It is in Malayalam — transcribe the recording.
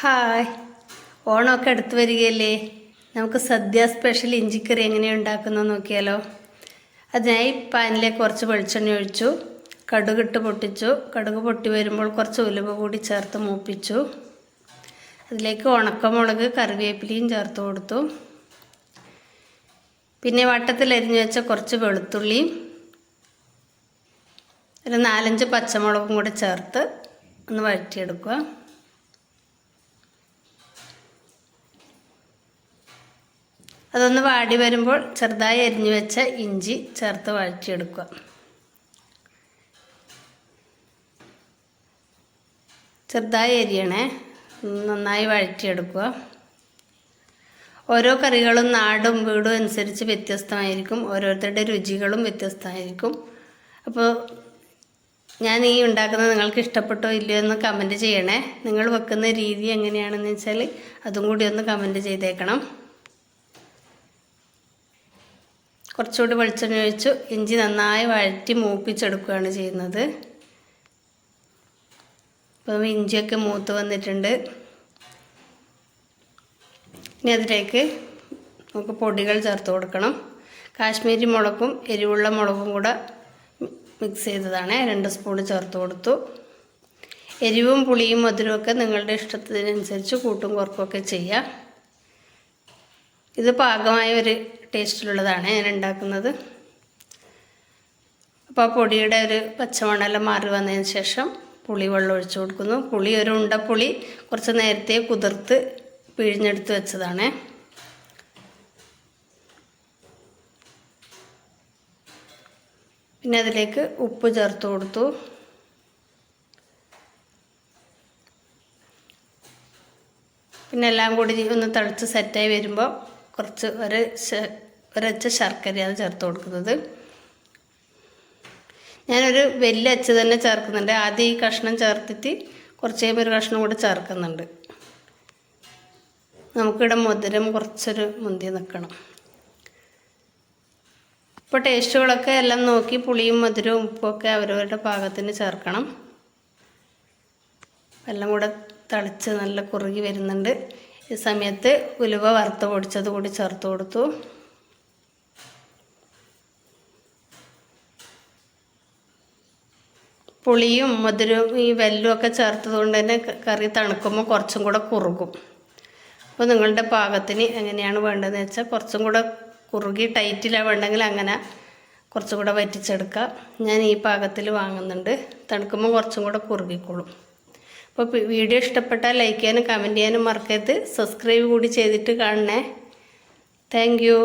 ഹായ്, ഓണമൊക്കെ അടുത്ത് വരികയല്ലേ. നമുക്ക് സദ്യ സ്പെഷ്യൽ ഇഞ്ചിക്കറി എങ്ങനെയാണ് ഉണ്ടാക്കുന്നത് നോക്കിയാലോ. അതിനായി പാനിലേക്ക് കുറച്ച് വെളിച്ചെണ്ണ ഒഴിച്ചു, കടുകിട്ട് പൊട്ടിച്ചു. കടുക് പൊട്ടി വരുമ്പോൾ കുറച്ച് ഉലുവ കൂടി ചേർത്ത് മൂപ്പിച്ചു. അതിലേക്ക് ഉണക്കമുളക്, കറിവേപ്പിലയും ചേർത്ത് കൊടുത്തു. പിന്നെ വട്ടത്തിൽ അരിഞ്ഞു വെച്ച കുറച്ച് വെളുത്തുള്ളിയും ഒരു 4-5 പച്ചമുളകും കൂടി ചേർത്ത് ഒന്ന് വഴറ്റിയെടുക്കുക. അതൊന്ന് വാടി വരുമ്പോൾ ചെറുതായി അരിഞ്ഞു വെച്ച ഇഞ്ചി ചേർത്ത് വഴറ്റിയെടുക്കുക. ചെറുതായി അരിയണേ, നന്നായി വഴറ്റിയെടുക്കുക. ഓരോ കറികളും നാടും വീടും അനുസരിച്ച് വ്യത്യസ്തമായിരിക്കും, ഓരോരുത്തരുടെ രുചികളും വ്യത്യസ്തമായിരിക്കും. അപ്പോൾ ഞാൻ ഈ ഉണ്ടാക്കുന്നത് നിങ്ങൾക്ക് ഇഷ്ടപ്പെട്ടോ ഇല്ലയോ എന്ന് കമൻറ്റ് ചെയ്യണേ. നിങ്ങൾ വെക്കുന്ന രീതി എങ്ങനെയാണെന്ന് വെച്ചാൽ അതും കൂടി ഒന്ന് കമൻറ്റ് ചെയ്തേക്കണം. കുറച്ചുകൂടി വെളിച്ചെണ്ണ ഒഴിച്ചു ഇഞ്ചി നന്നായി വഴറ്റി മൂപ്പിച്ചെടുക്കുകയാണ് ചെയ്യുന്നത്. അപ്പം ഇഞ്ചിയൊക്കെ മൂത്ത് വന്നിട്ടുണ്ട്. ഇനി അതിലേക്ക് നമുക്ക് പൊടികൾ ചേർത്ത് കൊടുക്കണം. കാശ്മീരി മുളകും എരിവുള്ള മുളകും കൂടെ മിക്സ് ചെയ്തതാണ്, 2 സ്പൂൺ ചേർത്ത് കൊടുത്തു. എരിവും പുളിയും മധുരമൊക്കെ നിങ്ങളുടെ ഇഷ്ടത്തിനനുസരിച്ച് കൂട്ടും കുറക്കുമൊക്കെ ചെയ്യാം. ഇത് പാകമായ ഒരു ടേസ്റ്റിലുള്ളതാണ് ഞാൻ ഉണ്ടാക്കുന്നത്. അപ്പോൾ ആ പൊടിയുടെ ഒരു പച്ചമണമെല്ലാം മാറി വന്നതിന് ശേഷം പുളി വെള്ളം ഒഴിച്ചു കൊടുക്കുന്നു. പുളി ഒരു ഉണ്ടപ്പുളി കുറച്ച് നേരത്തെ കുതിർത്ത് പിഴിഞ്ഞെടുത്ത് വെച്ചതാണ്. പിന്നെ അതിലേക്ക് ഉപ്പ് ചേർത്ത് കൊടുത്തു. പിന്നെ എല്ലാം കൂടി ഒന്ന് തിളച്ച് സെറ്റായി വരുമ്പോൾ കുറച്ച് ഒരച്ച ശർക്കരയാണ് ചേർത്ത് കൊടുക്കുന്നത്. ഞാനൊരു വലിയ അച്ച് തന്നെ ചേർക്കുന്നുണ്ട്. ആദ്യം ഈ കഷ്ണം ചേർത്തിട്ട് കുറച്ച് കഴിയുമ്പോൾ ഒരു കഷ്ണം കൂടെ ചേർക്കുന്നുണ്ട്. നമുക്കിവിടെ മധുരം കുറച്ചൊരു മുന്തി നിൽക്കണം. ഇപ്പോൾ ടേസ്റ്റുകളൊക്കെ എല്ലാം നോക്കി പുളിയും മധുരവും ഉപ്പുമൊക്കെ അവരവരുടെ പാകത്തിന് ചേർക്കണം. എല്ലാം കൂടെ തിളച്ച് നല്ല കുറുകി വരുന്നുണ്ട്. ഈ സമയത്ത് ഉലുവ വറുത്ത് പൊടിച്ചത് കൂടി ചേർത്ത് കൊടുത്തു. പുളിയും മധുരവും ഈ വെല്ലവും ഒക്കെ ചേർത്തത് കൊണ്ട് തന്നെ കറി തണുക്കുമ്പോൾ കുറച്ചും കൂടെ കുറുകും. അപ്പോൾ നിങ്ങളുടെ പാകത്തിന് എങ്ങനെയാണ് വേണ്ടതെന്ന് വെച്ചാൽ കുറച്ചും കൂടെ കുറുകി ടൈറ്റിലാണ് വേണ്ടെങ്കിൽ അങ്ങനെ കുറച്ചും കൂടെ വറ്റിച്ചെടുക്കുക. ഞാൻ ഈ പാകത്തിൽ വാങ്ങുന്നുണ്ട്. തണുക്കുമ്പോൾ കുറച്ചും കൂടെ കുറുകിക്കോളും. അപ്പോൾ വീഡിയോ ഇഷ്ടപ്പെട്ടാൽ ലൈക്ക് ചെയ്യാനും കമൻറ്റ് ചെയ്യാനും മറക്കരുത്. സബ്സ്ക്രൈബ് കൂടി ചെയ്തിട്ട് കാണണേ. Thank you.